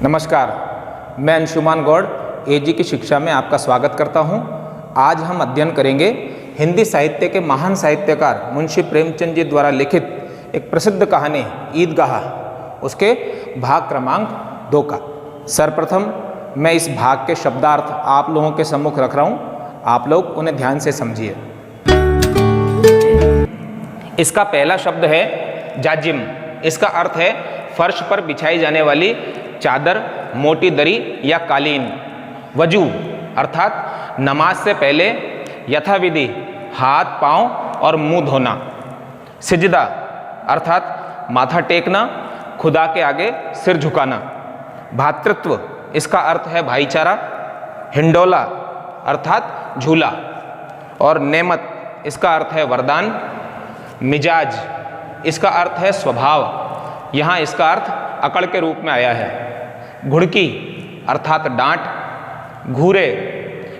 नमस्कार, मैं अंशुमान गौड़ एजी की शिक्षा में आपका स्वागत करता हूं। आज हम अध्ययन करेंगे हिंदी साहित्य के महान साहित्यकार मुंशी प्रेमचंद जी द्वारा लिखित एक प्रसिद्ध कहानी ईदगाह, उसके भाग क्रमांक 2 का। सर्वप्रथम मैं इस भाग के शब्दार्थ आप लोगों के सम्मुख रख रहा हूं, आप लोग उन्हें ध्यान से समझिए। इसका पहला शब्द है जाजिम। इसका अर्थ है फर्श पर बिछाई जाने वाली चादर, मोटी दरी या कालीन। वजू अर्थात नमाज से पहले यथाविधि हाथ, पांव और मुंह धोना। सिजदा अर्थात माथा टेकना, खुदा के आगे सिर झुकाना। भातृत्व इसका अर्थ है भाईचारा। हिंडोला अर्थात झूला। और नेमत इसका अर्थ है वरदान। मिजाज इसका अर्थ है स्वभाव, यहाँ इसका अर्थ अकड़ के रूप में आया है। घुड़की अर्थात डांट। घूरे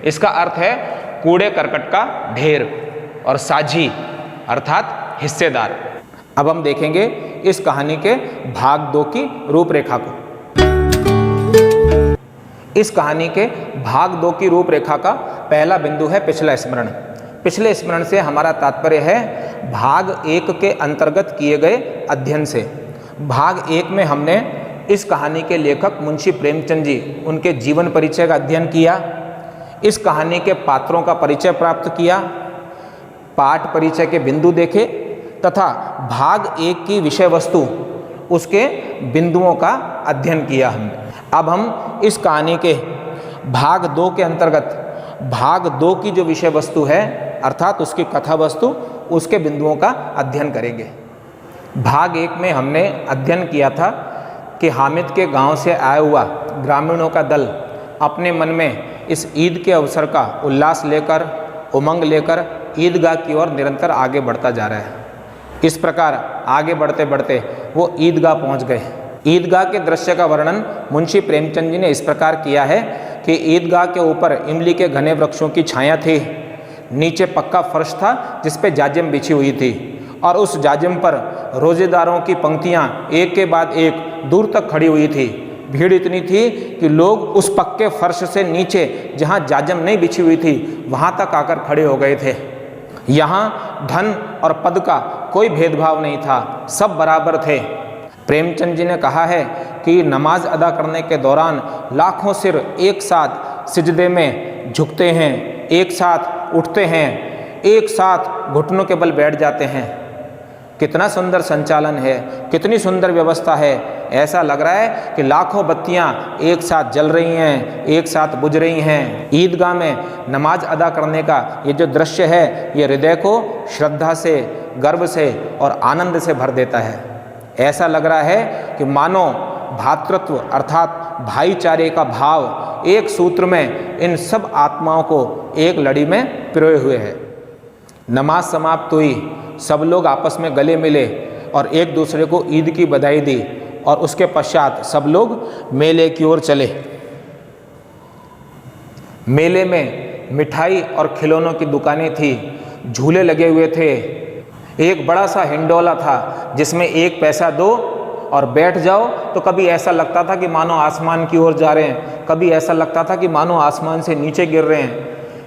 इसका अर्थ है कूड़े करकट का ढेर। और साझी अर्थात हिस्सेदार। अब हम देखेंगे इस कहानी के भाग 2 की रूपरेखा को। इस कहानी के भाग 2 की रूपरेखा का पहला बिंदु है पिछला स्मरण। पिछले स्मरण से हमारा तात्पर्य है भाग 1 के अंतर्गत किए गए अध्ययन से। भाग 1 में हमने इस कहानी के लेखक मुंशी प्रेमचंद जी, उनके जीवन परिचय का अध्ययन किया। इस कहानी के पात्रों का परिचय प्राप्त किया, पाठ परिचय के बिंदु देखे तथा भाग 1 की विषय वस्तु, उसके बिंदुओं का अध्ययन किया हमने। अब हम इस कहानी के भाग 2 के अंतर्गत भाग 2 की जो विषय वस्तु है अर्थात उसकी कथा वस्तु, उसके बिंदुओं का अध्ययन करेंगे। भाग 1 में हमने अध्ययन किया था कि हामिद के गांव से आया हुआ ग्रामीणों का दल अपने मन में इस ईद के अवसर का उल्लास लेकर, उमंग लेकर ईदगाह की ओर निरंतर आगे बढ़ता जा रहा है। इस प्रकार आगे बढ़ते बढ़ते वो ईदगाह पहुंच गए। ईदगाह के दृश्य का वर्णन मुंशी प्रेमचंद जी ने इस प्रकार किया है कि ईदगाह के ऊपर इमली के घने वृक्षों की छाया थी, नीचे पक्का फर्श था जिस पे जाजिम बिछी हुई थी और उस जाजिम पर रोजेदारों की पंक्तियां एक के बाद एक दूर तक खड़ी हुई थी। भीड़ इतनी थी कि लोग उस पक्के फर्श से नीचे जहां जाजिम नहीं बिछी हुई थी वहां तक आकर खड़े हो गए थे। यहाँ धन और पद का कोई भेदभाव नहीं था, सब बराबर थे। प्रेमचंद जी ने कहा है कि नमाज अदा करने के दौरान लाखों सिर एक साथ सिजदे में झुकते हैं, एक साथ उठते हैं, एक साथ घुटनों के बल बैठ जाते हैं। कितना सुंदर संचालन है, कितनी सुंदर व्यवस्था है। ऐसा लग रहा है कि लाखों बत्तियां एक साथ जल रही हैं, एक साथ बुझ रही हैं। ईदगाह में नमाज अदा करने का ये जो दृश्य है ये हृदय को श्रद्धा से, गर्व से और आनंद से भर देता है। ऐसा लग रहा है कि मानो भातृत्व अर्थात भाईचारे का भाव एक सूत्र में इन सब आत्माओं को एक लड़ी में पिरोए हुए है। नमाज समाप्त हुई, सब लोग आपस में गले मिले और एक दूसरे को ईद की बधाई दी और उसके पश्चात सब लोग मेले की ओर चले। मेले में मिठाई और खिलौनों की दुकानें थी, झूले लगे हुए थे। एक बड़ा सा हिंडोला था जिसमें 1 पैसा दो और बैठ जाओ तो कभी ऐसा लगता था कि मानो आसमान की ओर जा रहे हैं, कभी ऐसा लगता था कि मानो आसमान से नीचे गिर रहे हैं।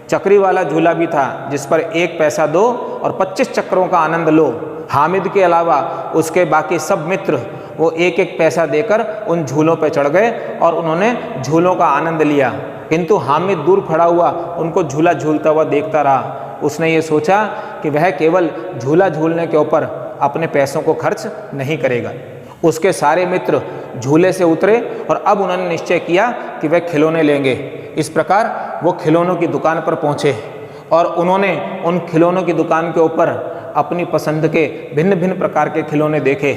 चक्री वाला झूला भी था जिस पर 1 पैसा दो और 25 चक्रों का आनंद लो। हामिद के अलावा उसके बाकी सब मित्र वो 1-1 पैसा देकर उन झूलों पर चढ़ गए और उन्होंने झूलों का आनंद लिया। किंतु हामिद दूर खड़ा हुआ उनको झूला झूलता हुआ देखता रहा। उसने ये सोचा कि वह केवल झूला झूलने के ऊपर अपने पैसों को खर्च नहीं करेगा। उसके सारे मित्र झूले से उतरे और अब उन्होंने निश्चय किया कि वह खिलौने लेंगे। इस प्रकार वो खिलौनों की दुकान पर पहुँचे और उन्होंने उन खिलौनों की दुकान के ऊपर अपनी पसंद के भिन्न भिन्न प्रकार के खिलौने देखे।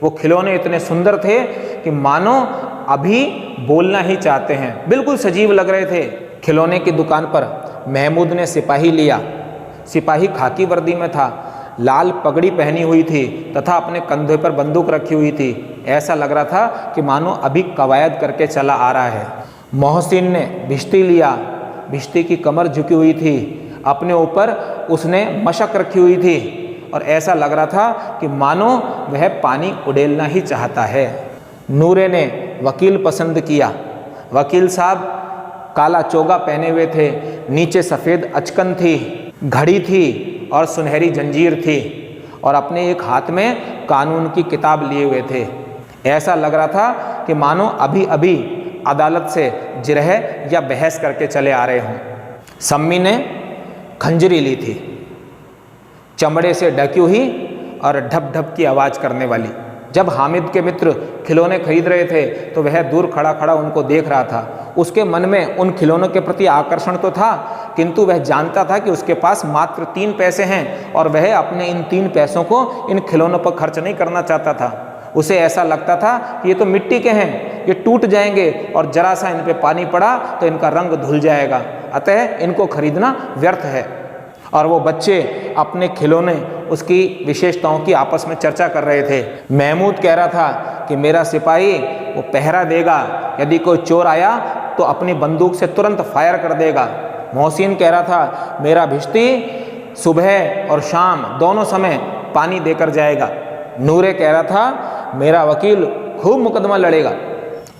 वो खिलौने इतने सुंदर थे कि मानो अभी बोलना ही चाहते हैं, बिल्कुल सजीव लग रहे थे। खिलौने की दुकान पर महमूद ने सिपाही लिया। सिपाही खाकी वर्दी में था, लाल पगड़ी पहनी हुई थी तथा अपने कंधे पर बंदूक रखी हुई थी। ऐसा लग रहा था कि मानो अभी कवायद करके चला आ रहा है। मोहसिन ने भिश्ती लिया, भिश्ती की कमर झुकी हुई थी, अपने ऊपर उसने मशक रखी हुई थी और ऐसा लग रहा था कि मानो वह पानी उड़ेलना ही चाहता है। नूरे ने वकील पसंद किया। वकील साहब काला चोगा पहने हुए थे, नीचे सफ़ेद अचकन थी, घड़ी थी और सुनहरी जंजीर थी और अपने एक हाथ में कानून की किताब लिए हुए थे। ऐसा लग रहा था कि मानो अभी अभी अदालत से जिरह या बहस करके चले आ रहे हों। सम्मी ने खंजरी ली थी, चमड़े से ढकी हुई और ढप ढप की आवाज़ करने वाली। जब हामिद के मित्र खिलौने खरीद रहे थे तो वह दूर खड़ा खड़ा उनको देख रहा था। उसके मन में उन खिलौनों के प्रति आकर्षण तो था, किंतु वह जानता था कि उसके पास मात्र 3 पैसे हैं और वह अपने इन 3 पैसों को इन खिलौनों पर खर्च नहीं करना चाहता था। उसे ऐसा लगता था कि ये तो मिट्टी के हैं, ये टूट जाएंगे और जरा सा इन पे पानी पड़ा तो इनका रंग धुल जाएगा, अतः इनको खरीदना व्यर्थ है। और वो बच्चे अपने खिलौने, उसकी विशेषताओं की आपस में चर्चा कर रहे थे। महमूद कह रहा था कि मेरा सिपाही वो पहरा देगा, यदि कोई चोर आया तो अपनी बंदूक से तुरंत फायर कर देगा। मोहसिन कह रहा था मेरा भिश्ती सुबह और शाम दोनों समय पानी देकर जाएगा। नूरे कह रहा था मेरा वकील खूब मुकदमा लड़ेगा।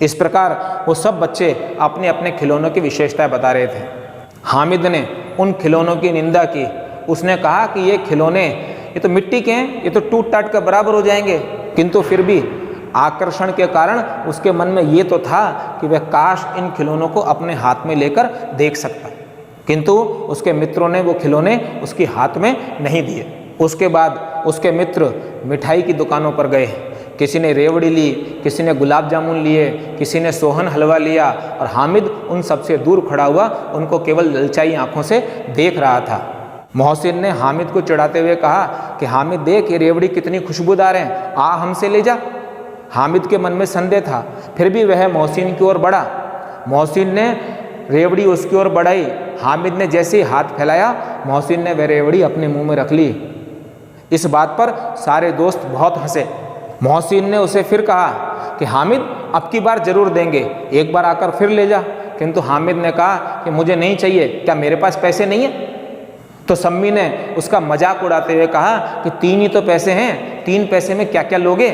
इस प्रकार वो सब बच्चे अपने अपने खिलौनों की विशेषताएं बता रहे थे। हामिद ने उन खिलौनों की निंदा की। उसने कहा कि ये खिलौने ये तो मिट्टी के हैं, ये तो टूट टाट कर बराबर हो जाएंगे। किंतु फिर भी आकर्षण के कारण उसके मन में ये तो था कि वह काश इन खिलौनों को अपने हाथ में लेकर देख सकता, किंतु उसके मित्रों ने वो खिलौने उसके हाथ में नहीं दिए। उसके बाद उसके मित्र मिठाई की दुकानों पर गए। किसी ने रेवड़ी ली, किसी ने गुलाब जामुन लिए, किसी ने सोहन हलवा लिया और हामिद उन सबसे दूर खड़ा हुआ उनको केवल ललचाई आंखों से देख रहा था। मोहसिन ने हामिद को चिढ़ाते हुए कहा कि हामिद देख ये रेवड़ी कितनी खुशबूदार है, आ हमसे ले जा। हामिद के मन में संदेह था, फिर भी वह मोहसिन की ओर बढ़ा। मोहसिन ने रेवड़ी उसकी ओर बढ़ाई। हामिद ने जैसे ही हाथ फैलाया, मोहसिन ने वह रेवड़ी अपने मुंह में रख ली। इस बात पर सारे दोस्त बहुत हंसे। मोहसिन ने उसे फिर कहा कि हामिद अब की बार जरूर देंगे, एक बार आकर फिर ले जा। किंतु हामिद ने कहा कि मुझे नहीं चाहिए, क्या मेरे पास पैसे नहीं है? तो सम्मी ने उसका मजाक उड़ाते हुए कहा कि 3 ही तो पैसे हैं, 3 पैसे में क्या क्या लोगे?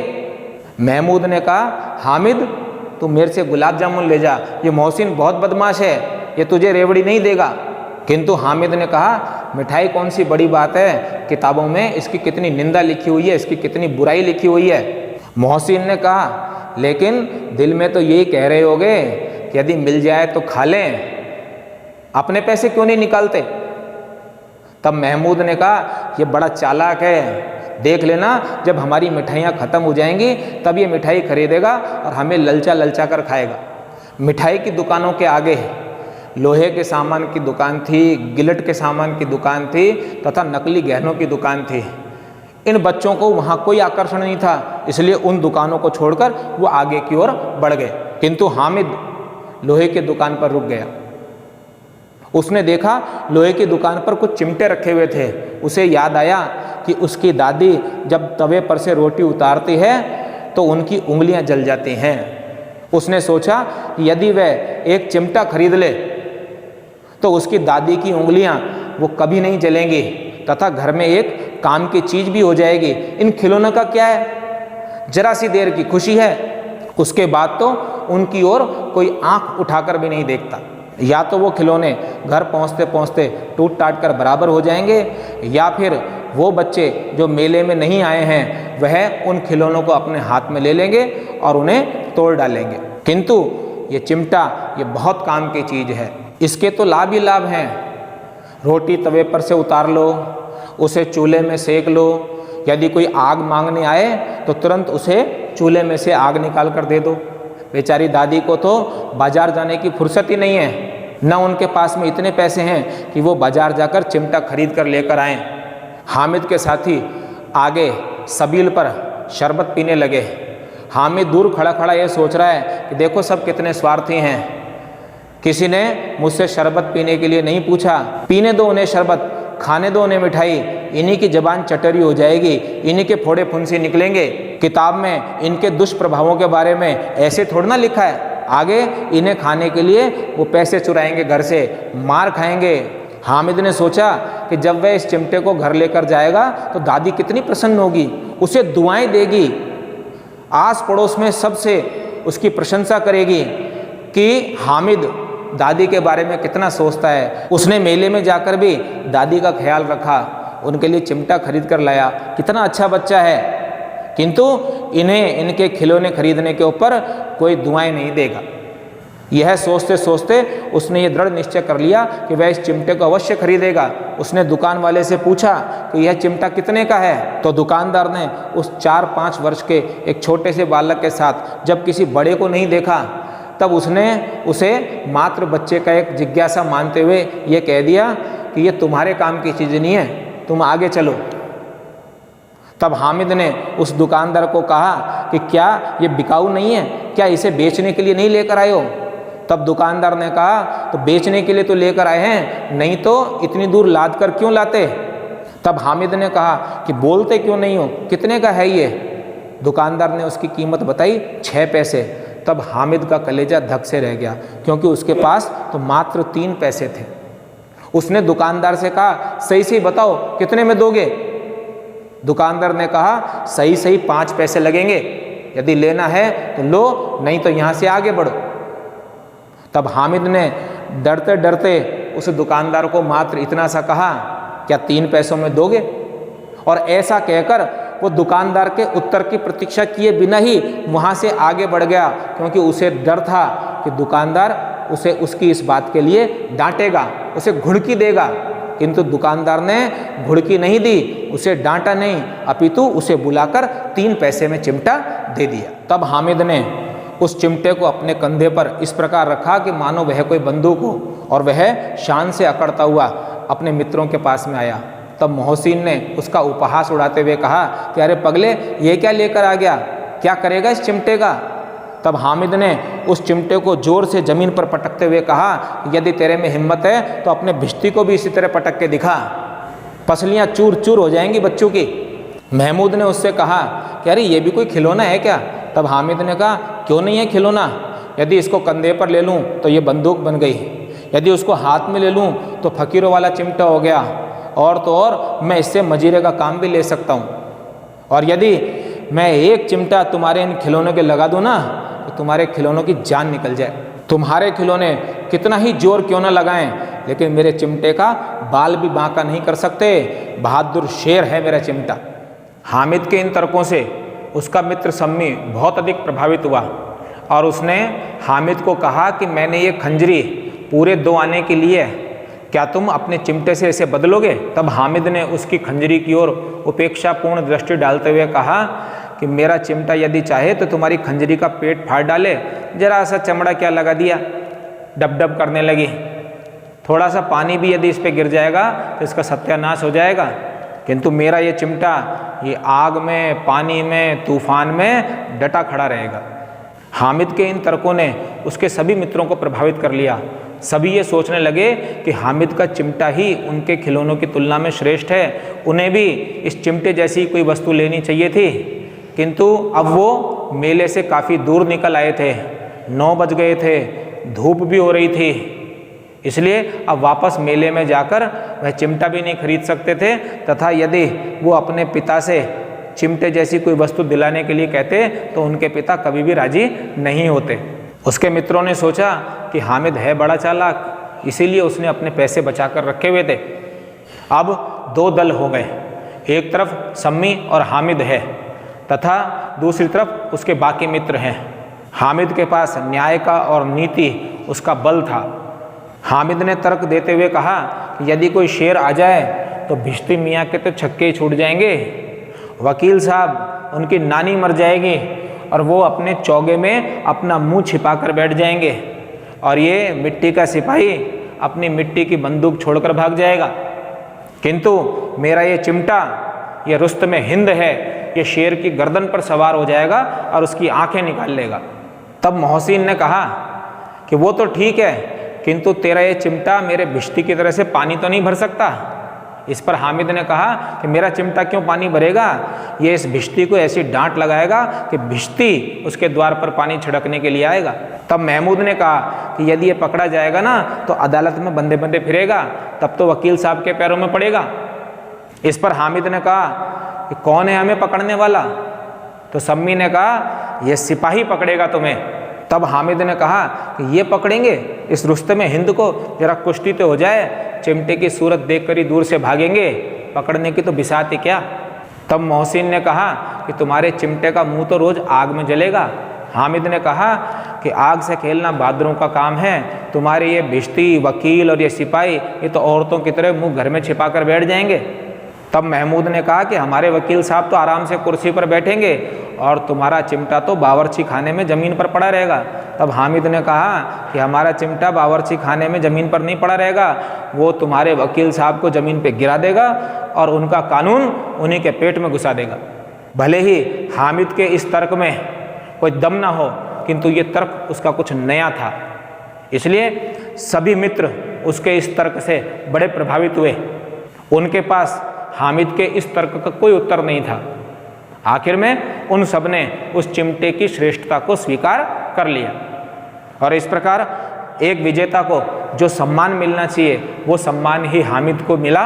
महमूद ने कहा हामिद तू मेरे से गुलाब जामुन ले जा, ये मोहसिन बहुत बदमाश है, ये तुझे रेवड़ी नहीं देगा। किंतु हामिद ने कहा मिठाई कौन सी बड़ी बात है, किताबों में इसकी कितनी निंदा लिखी हुई है, इसकी कितनी बुराई लिखी हुई है। मोहसिन ने कहा लेकिन दिल में तो यही कह रहे होगे कि यदि मिल जाए तो खा लें, अपने पैसे क्यों नहीं निकालते? तब महमूद ने कहा ये बड़ा चालाक है, देख लेना जब हमारी मिठाइयाँ ख़त्म हो जाएंगी तब ये मिठाई खरीदेगा और हमें ललचा ललचा कर खाएगा। मिठाई की दुकानों के आगे लोहे के सामान की दुकान थी, गिलट के सामान की दुकान थी तथा नकली गहनों की दुकान थी। इन बच्चों को वहाँ कोई आकर्षण नहीं था, इसलिए उन दुकानों को छोड़कर वो आगे की ओर बढ़ गए। किंतु हामिद लोहे की दुकान पर रुक गया। उसने देखा लोहे की दुकान पर कुछ चिमटे रखे हुए थे। उसे याद आया कि उसकी दादी जब तवे पर से रोटी उतारती है तो उनकी उंगलियां जल जाती हैं। उसने सोचा कि यदि वह एक चिमटा खरीद ले तो उसकी दादी की उंगलियां वो कभी नहीं जलेंगी तथा घर में एक काम की चीज़ भी हो जाएगी। इन खिलौनों का क्या है, जरा सी देर की खुशी है, उसके बाद तो उनकी ओर कोई आंख उठाकर भी नहीं देखता। या तो वो खिलौने घर पहुंचते पहुंचते टूट टाट कर बराबर हो जाएंगे, या फिर वो बच्चे जो मेले में नहीं आए हैं वह उन खिलौनों को अपने हाथ में ले लेंगे और उन्हें तोड़ डालेंगे। किंतु ये चिमटा ये बहुत काम की चीज़ है, इसके तो लाभ ही लाभ हैं। रोटी तवे पर से उतार लो, उसे चूल्हे में सेक लो, यदि कोई आग मांगने आए तो तुरंत उसे चूल्हे में से आग निकाल कर दे दो। बेचारी दादी को तो बाजार जाने की फुर्सत ही नहीं है, न उनके पास में इतने पैसे हैं कि वो बाजार जाकर चिमटा खरीद कर लेकर आएँ। हामिद के साथी आगे सबील पर शरबत पीने लगे। हामिद दूर खड़ा खड़ा ये सोच रहा है कि देखो सब कितने स्वार्थी हैं, किसी ने मुझसे शरबत पीने के लिए नहीं पूछा, पीने दो उन्हें शरबत, खाने दो उन्हें मिठाई, इन्हीं की जबान चटरी हो जाएगी, इन्हीं के फोड़े फुंसी निकलेंगे। किताब में इनके दुष्प्रभावों के बारे में ऐसे थोड़ा ना लिखा है, आगे इन्हें खाने के लिए वो पैसे चुराएंगे, घर से मार खाएंगे। हामिद ने सोचा कि जब वह इस चिमटे को घर लेकर जाएगा तो दादी कितनी प्रसन्न होगी, उसे दुआएं देगी, आस पड़ोस में सबसे उसकी प्रशंसा करेगी कि हामिद दादी के बारे में कितना सोचता है। उसने मेले में जाकर भी दादी का ख्याल रखा, उनके लिए चिमटा खरीद कर लाया, कितना अच्छा बच्चा है। किंतु इन्हें इनके खिलौने खरीदने के ऊपर कोई दुआएं नहीं देगा। यह सोचते सोचते उसने ये दृढ़ निश्चय कर लिया कि वह इस चिमटे को अवश्य खरीदेगा। उसने दुकान वाले से पूछा कि यह चिमटा कितने का है, तो दुकानदार ने उस 4-5 वर्ष के एक छोटे से बालक के साथ जब किसी बड़े को नहीं देखा, तब उसने उसे मात्र बच्चे का एक जिज्ञासा मानते हुए ये कह दिया कि ये तुम्हारे काम की चीज़ नहीं है, तुम आगे चलो। तब हामिद ने उस दुकानदार को कहा कि क्या ये बिकाऊ नहीं है, क्या इसे बेचने के लिए नहीं लेकर आए हो? तब दुकानदार ने कहा तो बेचने के लिए तो लेकर आए हैं, नहीं तो इतनी दूर लाद कर क्यों लाते? तब हामिद ने कहा कि बोलते क्यों नहीं हो, कितने का है ये? दुकानदार ने उसकी कीमत बताई 6 पैसे। तब हामिद का कलेजा धक से रह गया, क्योंकि उसके पास तो मात्र 3 पैसे थे। उसने दुकानदार से कहा सही सही बताओ कितने में दोगे? दुकानदार ने कहा सही सही 5 पैसे लगेंगे, यदि लेना है तो लो, नहीं तो यहाँ से आगे बढ़ो। तब हामिद ने डरते डरते उस दुकानदार को मात्र इतना सा कहा, क्या 3 पैसों में दोगे? और ऐसा कहकर वो दुकानदार के उत्तर की प्रतीक्षा किए बिना ही वहाँ से आगे बढ़ गया, क्योंकि उसे डर था कि दुकानदार उसे उसकी इस बात के लिए डांटेगा, उसे घुड़की देगा। किंतु दुकानदार ने घुड़की नहीं दी, उसे डांटा नहीं, अपितु उसे बुलाकर 3 पैसे में चिमटा दे दिया। तब हामिद ने उस चिमटे को अपने कंधे पर इस प्रकार रखा कि मानो वह कोई बंदूक हो, और वह शान से अकड़ता हुआ अपने मित्रों के पास में आया। तब मोहसिन ने उसका उपहास उड़ाते हुए कहा कि अरे पगले, ये क्या लेकर आ गया, क्या करेगा इस चिमटे का? तब हामिद ने उस चिमटे को जोर से जमीन पर पटकते हुए कहा, यदि तेरे में हिम्मत है तो अपने भिश्ती को भी इसी तरह पटक के दिखा, पसलियाँ चूर चूर हो जाएंगी बच्चों की। महमूद ने उससे कहा कि अरे ये भी कोई खिलौना है क्या? तब हामिद ने कहा क्यों नहीं है खिलौना, यदि इसको कंधे पर ले लूँ तो ये बंदूक बन गई, यदि उसको हाथ में ले लूँ तो फकीरों वाला चिमटा हो गया, और तो और मैं इससे मजीरे का काम भी ले सकता हूँ। और यदि मैं एक चिमटा तुम्हारे इन खिलौनों के लगा दूँ ना, तो तुम्हारे खिलौनों की जान निकल जाए। तुम्हारे खिलौने कितना ही जोर क्यों ना लगाएं, लेकिन मेरे चिमटे का बाल भी बांका नहीं कर सकते। बहादुर शेर है मेरा चिमटा। हामिद के इन तर्कों से उसका मित्र सम्मी बहुत अधिक प्रभावित हुआ, और उसने हामिद को कहा कि मैंने ये खंजरी पूरे 2 आने के लिए, क्या तुम अपने चिमटे से इसे बदलोगे? तब हामिद ने उसकी खंजरी की ओर उपेक्षापूर्ण दृष्टि डालते हुए कहा कि मेरा चिमटा यदि चाहे तो तुम्हारी खंजरी का पेट फाड़ डाले, जरा सा चमड़ा क्या लगा दिया, डब डब करने लगी। थोड़ा सा पानी भी यदि इस पे गिर जाएगा तो इसका सत्यानाश हो जाएगा। किंतु मेरा ये चिमटा ये आग में, पानी में, तूफान में डटा खड़ा रहेगा। हामिद के इन तर्कों ने उसके सभी मित्रों को प्रभावित कर लिया। सभी ये सोचने लगे कि हामिद का चिमटा ही उनके खिलौनों की तुलना में श्रेष्ठ है, उन्हें भी इस चिमटे जैसी कोई वस्तु लेनी चाहिए थी। किंतु अब वो मेले से काफ़ी दूर निकल आए थे, 9 बज गए थे, धूप भी हो रही थी, इसलिए अब वापस मेले में जाकर वह चिमटा भी नहीं खरीद सकते थे, तथा यदि वो अपने पिता से चिमटे जैसी कोई वस्तु दिलाने के लिए कहते तो उनके पिता कभी भी राजी नहीं होते। उसके मित्रों ने सोचा कि हामिद है बड़ा चालाक, इसीलिए उसने अपने पैसे बचा कर रखे हुए थे। अब 2 दल हो गए, एक तरफ सम्मी और हामिद है, तथा दूसरी तरफ उसके बाकी मित्र हैं। हामिद के पास न्याय का और नीति उसका बल था। हामिद ने तर्क देते हुए कहा कि यदि कोई शेर आ जाए तो भिश्ती मियाँ के तो छक्के ही छूट जाएंगे, वकील साहब उनकी नानी मर जाएगी और वो अपने चौगे में अपना मुंह छिपा कर बैठ जाएंगे, और ये मिट्टी का सिपाही अपनी मिट्टी की बंदूक छोड़कर भाग जाएगा। किंतु मेरा ये चिमटा, ये रुस्तमे हिंद है, ये शेर की गर्दन पर सवार हो जाएगा और उसकी आंखें निकाल लेगा। तब मोहसिन ने कहा कि वो तो ठीक है, किंतु तेरा ये चिमटा मेरे भिश्ती की तरह से पानी तो नहीं भर सकता। इस पर हामिद ने कहा कि मेरा चिमटा क्यों पानी भरेगा, ये इस भिश्ती को ऐसी डांट लगाएगा कि भिश्ती उसके द्वार पर पानी छिड़कने के लिए आएगा। तब महमूद ने कहा कि यदि ये पकड़ा जाएगा ना तो अदालत में बंदे बंदे फिरेगा, तब तो वकील साहब के पैरों में पड़ेगा। इस पर हामिद ने कहा कि कौन है हमें पकड़ने वाला? तो सम्मी ने कहा ये सिपाही पकड़ेगा तुम्हें। तब हामिद ने कहा कि ये पकड़ेंगे, इस रुस्तम हिंद को जरा कुश्ती तो हो जाए, चिमटे की सूरत देखकर ही दूर से भागेंगे, पकड़ने की तो बिसात ही क्या। तब मोहसिन ने कहा कि तुम्हारे चिमटे का मुंह तो रोज आग में जलेगा। हामिद ने कहा कि आग से खेलना बहादुरों का काम है, तुम्हारे ये भिश्ती, वकील और ये सिपाही ये तो औरतों की तरह मुंह घर में छिपा कर बैठ जाएंगे। तब महमूद ने कहा कि हमारे वकील साहब तो आराम से कुर्सी पर बैठेंगे और तुम्हारा चिमटा तो बावर्ची खाने में ज़मीन पर पड़ा रहेगा। तब हामिद ने कहा कि हमारा चिमटा बावर्ची खाने में ज़मीन पर नहीं पड़ा रहेगा, वो तुम्हारे वकील साहब को ज़मीन पे गिरा देगा और उनका कानून उन्हीं के पेट में घुसा देगा। भले ही हामिद के इस तर्क में कोई दम ना हो, किंतु ये तर्क उसका कुछ नया था, इसलिए सभी मित्र उसके इस तर्क से बड़े प्रभावित हुए। उनके पास हामिद के इस तर्क का कोई उत्तर नहीं था। आखिर में उन सब ने उस चिमटे की श्रेष्ठता को स्वीकार कर लिया और इस प्रकार एक विजेता को जो सम्मान मिलना चाहिए वो सम्मान ही हामिद को मिला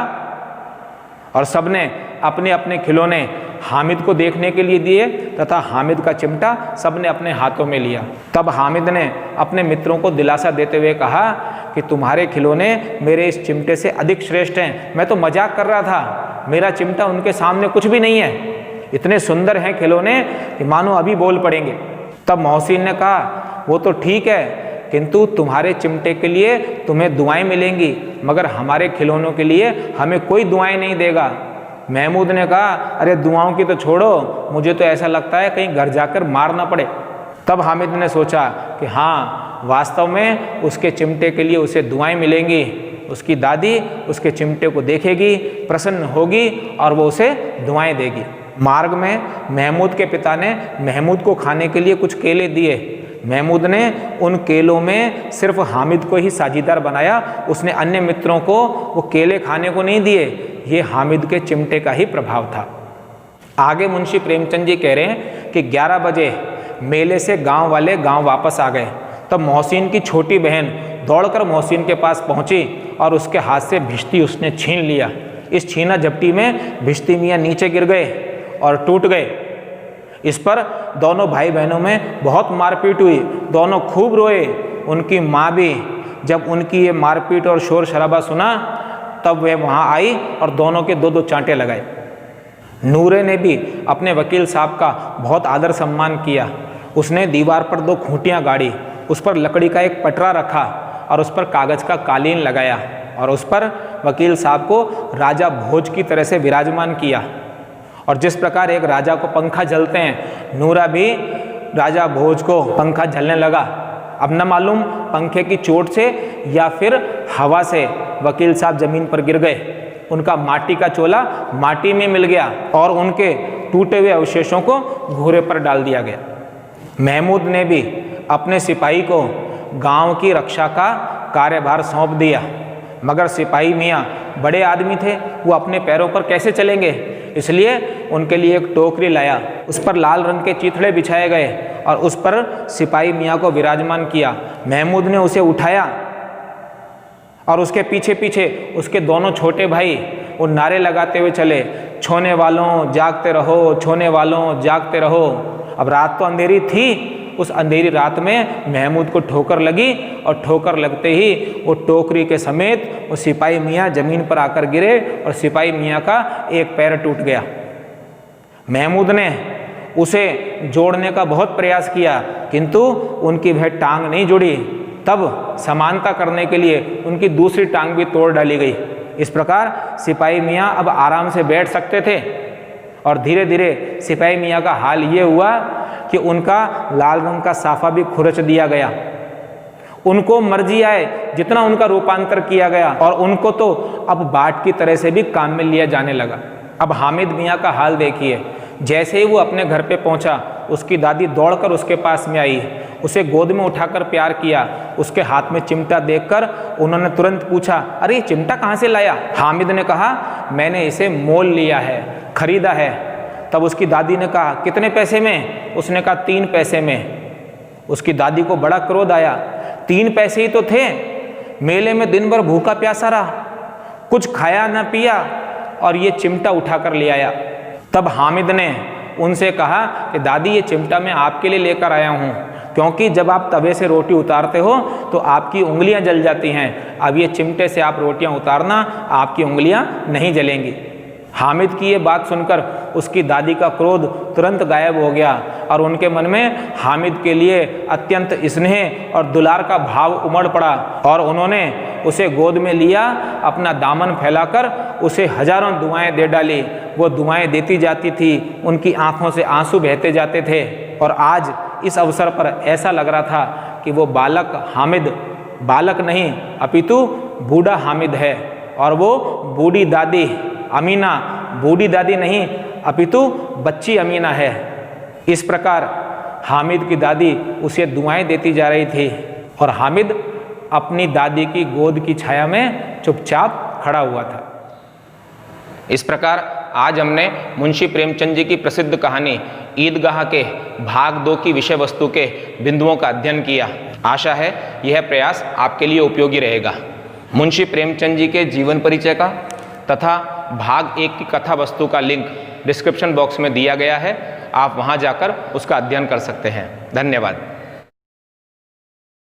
और सबने अपने अपने खिलौने हामिद को देखने के लिए दिए तथा हामिद का चिमटा सबने अपने हाथों में लिया। तब हामिद ने अपने मित्रों को दिलासा देते हुए कहा कि तुम्हारे खिलौने मेरे इस चिमटे से अधिक श्रेष्ठ हैं। मैं तो मजाक कर रहा था, मेरा चिमटा उनके सामने कुछ भी नहीं है, इतने सुंदर हैं खिलौने कि मानो अभी बोल पड़ेंगे। तब मोहसिन ने कहा वो तो ठीक है, किंतु तुम्हारे चिमटे के लिए तुम्हें दुआएं मिलेंगी, मगर हमारे खिलौनों के लिए हमें कोई दुआएं नहीं देगा। महमूद ने कहा अरे दुआओं की तो छोड़ो, मुझे तो ऐसा लगता है कहीं घर जाकर मार ना पड़े। तब हामिद ने सोचा कि हाँ, वास्तव में उसके चिमटे के लिए उसे दुआएं मिलेंगी। उसकी दादी उसके चिमटे को देखेगी, प्रसन्न होगी और वो उसे दुआएं देगी। मार्ग में महमूद के पिता ने महमूद को खाने के लिए कुछ केले दिए। महमूद ने उन केलों में सिर्फ हामिद को ही साझीदार बनाया, उसने अन्य मित्रों को वो केले खाने को नहीं दिए। ये हामिद के चिमटे का ही प्रभाव था। आगे मुंशी प्रेमचंद जी कह रहे हैं कि 11 बजे मेले से गांव वाले गांव वापस आ गए। तब मोहसिन की छोटी बहन दौड़कर मोहसिन के पास पहुंची और उसके हाथ से भिश्ती उसने छीन लिया। इस छीना झपटी में भिश्ती मियाँ नीचे गिर गए और टूट गए। इस पर दोनों भाई बहनों में बहुत मारपीट हुई, दोनों खूब रोए। उनकी माँ भी जब उनकी ये मारपीट और शोर शराबा सुना तब वह वहाँ आई और दोनों के 2-2 चांटे लगाए। नूरे ने भी अपने वकील साहब का बहुत आदर सम्मान किया। उसने दीवार पर 2 खूंटियाँ गाड़ी, उस पर लकड़ी का एक पटरा रखा और उस पर कागज़ का कालीन लगाया और उस पर वकील साहब को राजा भोज की तरह से विराजमान किया। और जिस प्रकार एक राजा को पंखा झलते हैं, नूरा भी राजा भोज को पंखा झलने लगा। अब न मालूम पंखे की चोट से या फिर हवा से वकील साहब जमीन पर गिर गए। उनका माटी का चोला माटी में मिल गया और उनके टूटे हुए अवशेषों को घूरे पर डाल दिया गया। महमूद ने भी अपने सिपाही को गांव की रक्षा का कार्यभार सौंप दिया, मगर सिपाही मियाँ बड़े आदमी थे, वो अपने पैरों पर कैसे चलेंगे, इसलिए उनके लिए एक टोकरी लाया। उस पर लाल रंग के चीथड़े बिछाए गए और उस पर सिपाही मियाँ को विराजमान किया। महमूद ने उसे उठाया और उसके पीछे पीछे उसके दोनों छोटे भाई वो नारे लगाते हुए चले, छोने वालों जागते रहो, छोने वालों जागते रहो। अब रात तो अंधेरी थी, उस अंधेरी रात में महमूद को ठोकर लगी और ठोकर लगते ही वो टोकरी के समेत वो सिपाही मियाँ ज़मीन पर आकर गिरे और सिपाही मियाँ का एक पैर टूट गया। महमूद ने उसे जोड़ने का बहुत प्रयास किया, किंतु उनकी वह टांग नहीं जुड़ी। तब समानता करने के लिए उनकी दूसरी टांग भी तोड़ डाली गई। इस प्रकार सिपाही मियाँ अब आराम से बैठ सकते थे और धीरे धीरे सिपाही मियाँ का हाल ये हुआ कि उनका लाल रंग का साफा भी खुरच दिया गया। उनको मर्जी आए जितना उनका रूपांतर किया गया और उनको तो अब बाट की तरह से भी काम में लिया जाने लगा। अब हामिद मियाँ का हाल देखिए, जैसे ही वो अपने घर पे पहुँचा उसकी दादी दौड़कर उसके पास में आई, उसे गोद में उठाकर प्यार किया। उसके हाथ में चिमटा देखकर उन्होंने तुरंत पूछा, अरे ये चिमटा कहाँ से लाया? हामिद ने कहा, मैंने इसे मोल लिया है, खरीदा है। तब उसकी दादी ने कहा, कितने पैसे में? उसने कहा 3 पैसे में। उसकी दादी को बड़ा क्रोध आया, 3 पैसे ही तो थे, मेले में दिन भर भूखा प्यासा रहा, कुछ खाया न पिया और ये चिमटा उठाकर ले आया। तब हामिद ने उनसे कहा कि दादी ये चिमटा मैं आपके लिए लेकर आया हूँ, क्योंकि जब आप तवे से रोटी उतारते हो तो आपकी उंगलियां जल जाती हैं। अब ये चिमटे से आप रोटियां उतारना, आपकी उंगलियां नहीं जलेंगी। हामिद की ये बात सुनकर उसकी दादी का क्रोध तुरंत गायब हो गया और उनके मन में हामिद के लिए अत्यंत स्नेह और दुलार का भाव उमड़ पड़ा और उन्होंने उसे गोद में लिया, अपना दामन फैलाकर उसे हजारों दुआएं दे डाली। वो दुआएं देती जाती थी, उनकी आंखों से आंसू बहते जाते थे। और आज इस अवसर पर ऐसा लग रहा था कि वो बालक हामिद बालक नहीं अपितु बूढ़ा हामिद है और वो बूढ़ी दादी अमीना बूढ़ी दादी नहीं अपितु बच्ची अमीना है। इस प्रकार हामिद की दादी उसे दुआएं देती जा रही थी और हामिद अपनी दादी की गोद की छाया में चुपचाप खड़ा हुआ था। इस प्रकार आज हमने मुंशी प्रेमचंद जी की प्रसिद्ध कहानी ईदगाह के भाग 2 की विषय वस्तु के बिंदुओं का अध्ययन किया। आशा है यह प्रयास आपके लिए उपयोगी रहेगा। मुंशी प्रेमचंद जी के जीवन परिचय का तथा भाग 1 की कथा वस्तु का लिंक डिस्क्रिप्शन बॉक्स में दिया गया है, आप वहां जाकर उसका अध्ययन कर सकते हैं। धन्यवाद।